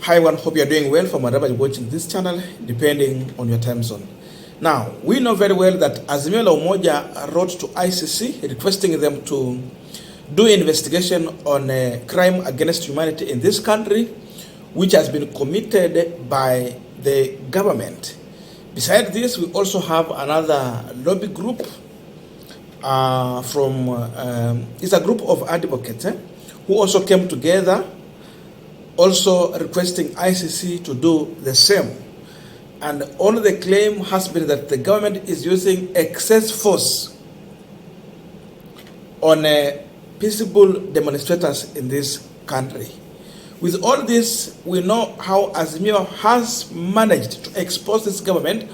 Hi everyone, hope you are doing well from wherever you're watching this channel, depending on your time zone. Now, we know very well that Azimio la Umoja wrote to ICC requesting them to do investigation on a crime against humanity in this country, which has been committed by the government. Besides this, we also have another lobby group it's a group of advocates who also came together, also requesting ICC to do the same. And all the claim has been that the government is using excess force on peaceable demonstrators in this country. With all this, we know how Azimio has managed to expose this government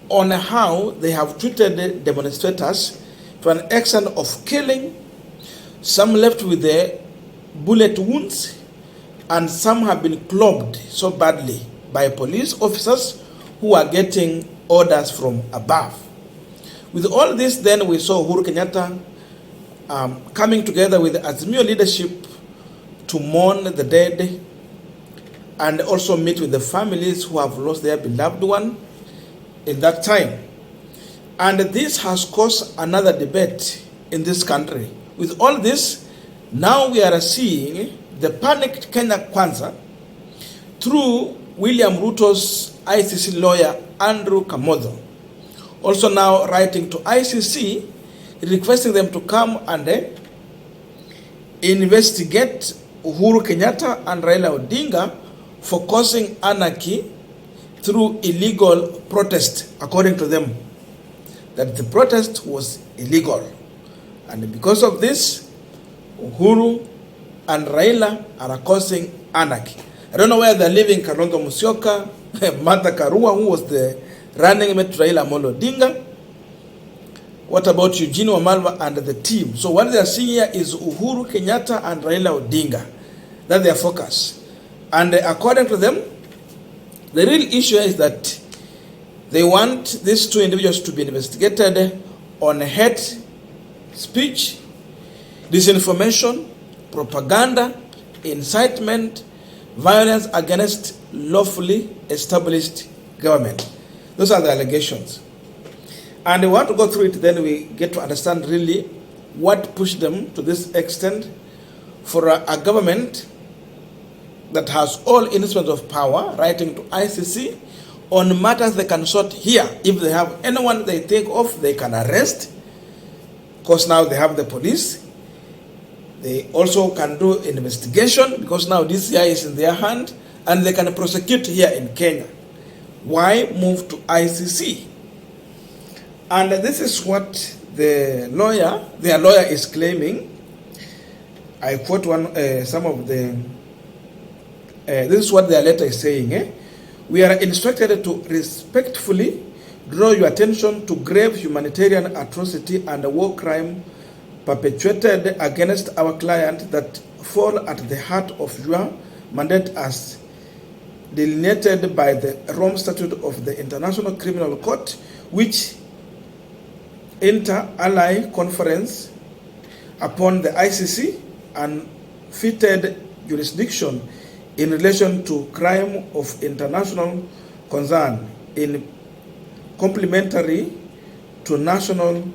on how they have treated demonstrators to an extent of killing, some left with the bullet wounds, and some have been clubbed so badly by police officers who are getting orders from above. With all this, then we saw Uhuru Kenyatta coming together with the Azimio leadership to mourn the dead and also meet with the families who have lost their beloved one in that time. And this has caused another debate in this country. With all this, now we are seeing the panicked Kenya Kwanza through William Ruto's ICC lawyer, Andrew Kamodho, also now writing to ICC, requesting them to come and investigate Uhuru Kenyatta and Raila Odinga for causing anarchy through illegal protest, according to them, that the protest was illegal. And because of this, Uhuru and Raila are causing anarchy. I don't know where they're living. Kalonzo Musyoka, Martha Karua, who was the running mate to Raila Amolo Odinga. What about Eugene Wamalwa and the team? So what they are seeing here is Uhuru Kenyatta and Raila Odinga. That's their focus. And according to them, the real issue is that they want these two individuals to be investigated on hate speech, disinformation, propaganda, incitement, violence against lawfully established government. Those are the allegations. And we want to go through it, then we get to understand really what pushed them to this extent for a government that has all instruments of power writing to ICC on matters they can sort here. If they have anyone they think of, they can arrest, because now they have the police. They also can do investigation, because now DCI is in their hand, and they can prosecute here in Kenya. Why move to ICC? And this is what their lawyer is claiming. I quote some of the, this is what their letter is saying. We are instructed to respectfully draw your attention to grave humanitarian atrocity and war crime perpetrated against our client that fall at the heart of your mandate as delineated by the Rome Statute of the International Criminal Court, which inter-ally conference upon the ICC and fitted jurisdiction in relation to crime of international concern in complementary to national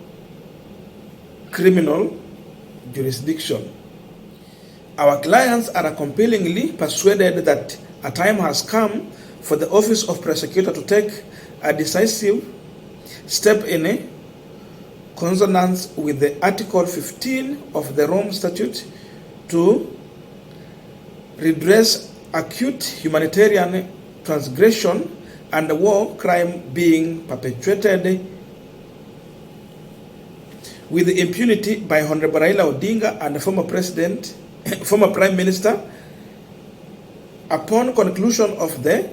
criminal jurisdiction. Our clients are compellingly persuaded that a time has come for the Office of Prosecutor to take a decisive step in a consonance with the Article 15 of the Rome Statute to redress acute humanitarian transgression and war crime being perpetrated with impunity by Honorable Raila Odinga and former Prime Minister. Upon conclusion of the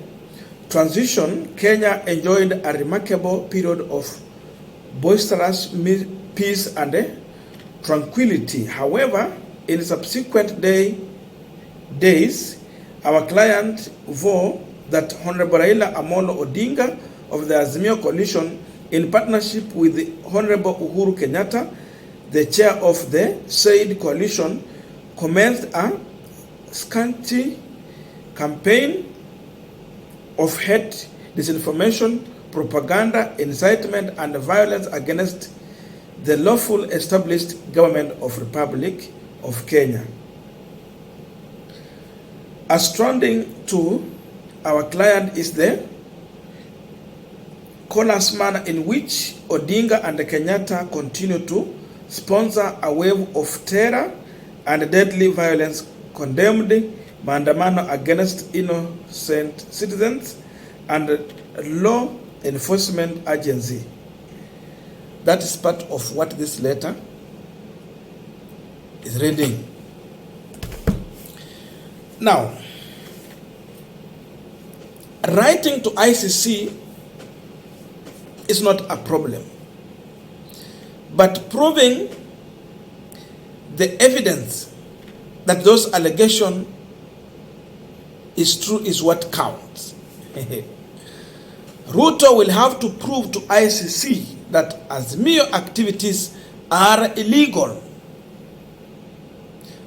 transition, Kenya enjoyed a remarkable period of boisterous peace and tranquility. However, in subsequent days, our client vowed that Honorable Raila Amolo Odinga of the Azimio Coalition, in partnership with the Honorable Uhuru Kenyatta, the chair of the said coalition, commenced a scanty campaign of hate, disinformation, propaganda, incitement, and violence against the lawful established government of Republic of Kenya. Outstanding to our client is the callous manner in which Odinga and Kenyatta continue to sponsor a wave of terror and deadly violence, condemned maandamano against innocent citizens and law enforcement agency. That is part of what this letter is reading. Now, writing to ICC is not a problem, but proving the evidence that those allegations is true is what counts. Ruto will have to prove to ICC that Azimio activities are illegal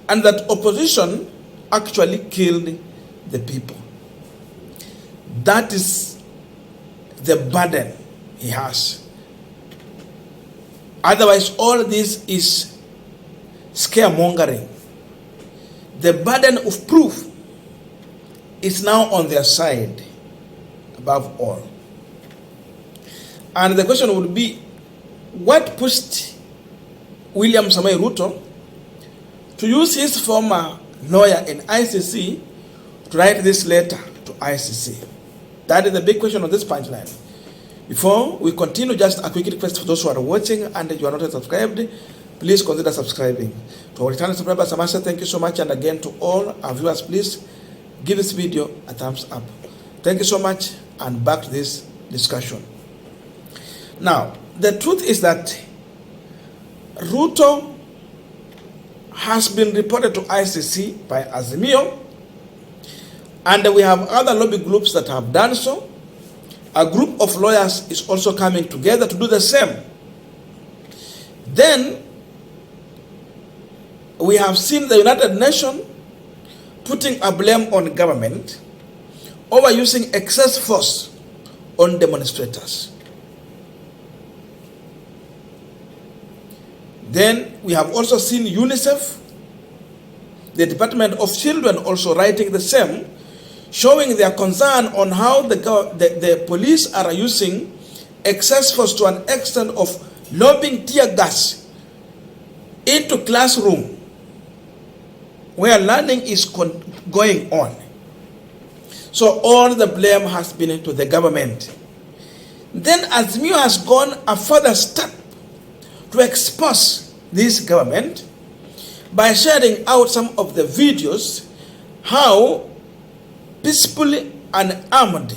and that opposition actually killed the people. That is the burden he has. Otherwise, all this is scaremongering. The burden of proof is now on their side, above all. And the question would be, what pushed William Samoei Ruto to use his former lawyer in ICC to write this letter to ICC? That is the big question of this punchline. Before we continue, just a quick request for those who are watching and you are not subscribed, please consider subscribing. To our returning subscribers, I must say thank you so much, and again to all our viewers, please give this video a thumbs up. Thank you so much, and back to this discussion. Now, the truth is that Ruto has been reported to ICC by Azimio, and we have other lobby groups that have done so. A group of lawyers is also coming together to do the same. Then we have seen the United Nations putting a blame on government over using excess force on demonstrators. Then we have also seen UNICEF, the Department of Children, also writing the same, showing their concern on how the police are using excess force to an extent of lobbing tear gas into classroom where learning is going on. So all the blame has been to the government. Then Azimio has gone a further step to expose this government by sharing out some of the videos how peacefully and armed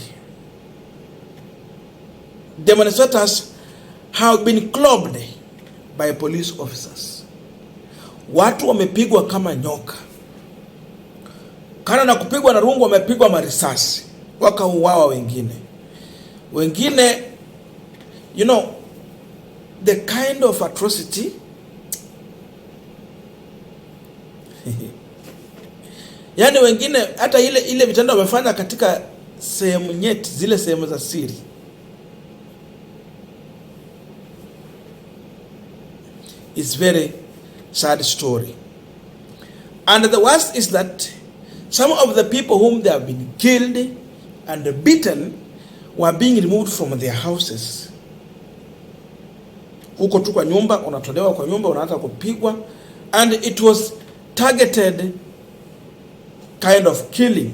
demonstrators have been clubbed by police officers. Watu wamepigwa kama nyoka. Kana na kupigwa na rungu, wamepigwa marisasi, wakauawa wengine. Wengine, you know, the kind of atrocity yani wengine hata ile vitendo wamefanya katika sehemu nyeti, zile sehemu za siri. It's very sad story. And the worst is that some of the people whom they have been killed and beaten were being removed from their houses. Huko tu kwa nyumba, unatolewa kwa nyumba, unaanza kupigwa, and it was targeted kind of killing.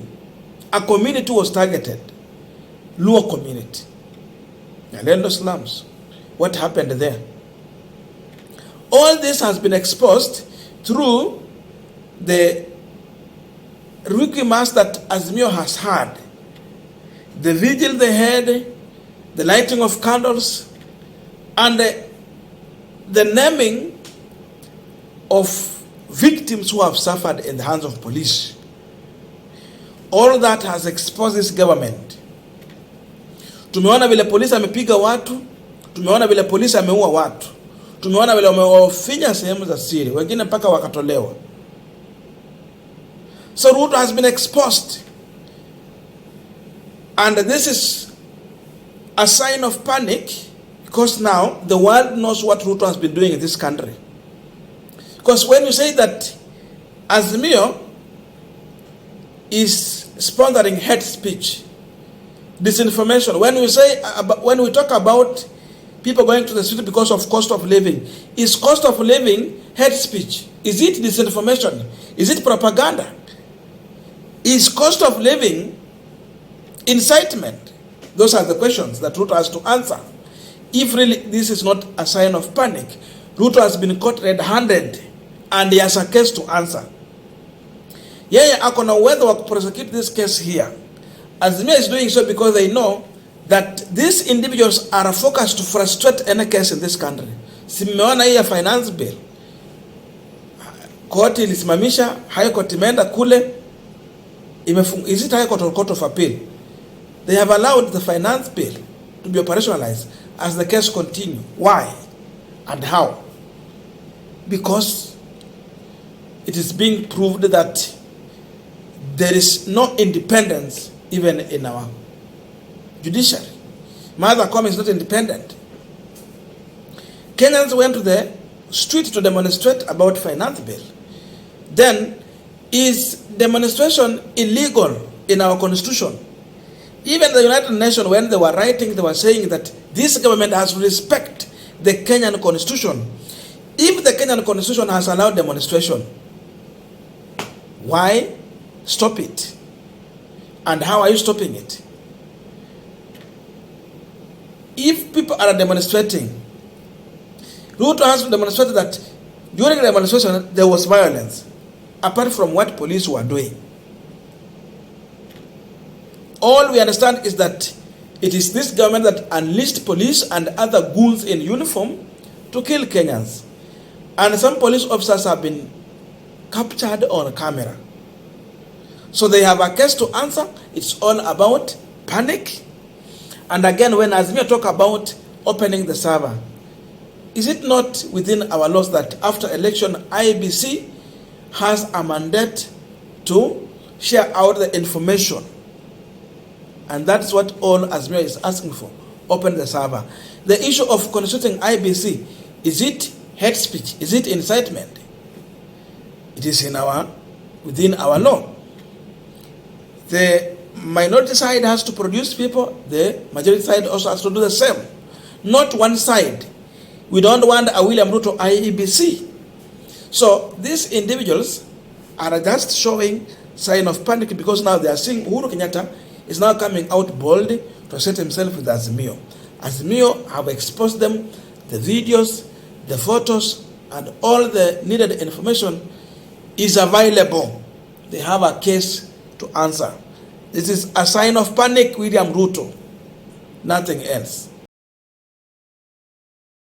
A community was targeted, Luo community, Nyalendo slums. What happened there? All this has been exposed through the requests that Azimio has had. The vigil they had, the lighting of candles, and the naming of victims who have suffered in the hands of police. All that has exposed this government. Tumeona vile polisi amepiga watu, tumeona vile polisi ameua watu, tumeona vile wamewafinya sehemu za siri, wengine mpaka wakatolewa. So Ruto has been exposed. And this is a sign of panic because now the world knows what Ruto has been doing in this country. Because when you say that Azimio is sponsoring hate speech, disinformation, when we talk about people going to the street because of cost of living, is cost of living hate speech? Is it disinformation? Is it propaganda? Is cost of living incitement? Those are the questions that Ruto has to answer. If really this is not a sign of panic, Ruto has been caught red-handed and he has a case to answer. Yeye ako na uwezo wa prosecute this case here. Azimio is doing so because they know that these individuals are focused to frustrate any case in this country. Simeona hii ya finance bill. Koti ilisimamisha, High Court imeenda kule, is it High Court or Court of Appeal? They have allowed the finance bill to be operationalized as the case continue. Why and how? Because it is being proved that there is no independence even in our judiciary. Martha Koome is not independent. Kenyans went to the street to demonstrate about finance bill. Then, is demonstration illegal in our constitution? Even the United Nations, when they were writing, they were saying that this government has to respect the Kenyan constitution. If the Kenyan constitution has allowed demonstration, why stop it? And how are you stopping it? If people are demonstrating, Ruto has demonstrated that during the demonstration there was violence, apart from what police were doing. All we understand is that it is this government that unleashed police and other goons in uniform to kill Kenyans. And some police officers have been captured on camera. So they have a case to answer. It's all about panic. And again, when Azimio talk about opening the server, is it not within our laws that after election, IBC has a mandate to share out the information? And that's what all Azimio is asking for. Open the server. The issue of constituting IBC, is it hate speech? Is it incitement? It is within our law. The minority side has to produce people. The majority side also has to do the same. Not one side. We don't want a William Ruto IEBC. So these individuals are just showing sign of panic because now they are seeing Uhuru Kenyatta is now coming out bold to set himself with Azimio. Azimio have exposed them, the videos, the photos, and all the needed information is available. They have a case to answer. This is a sign of panic, William Ruto. Nothing else.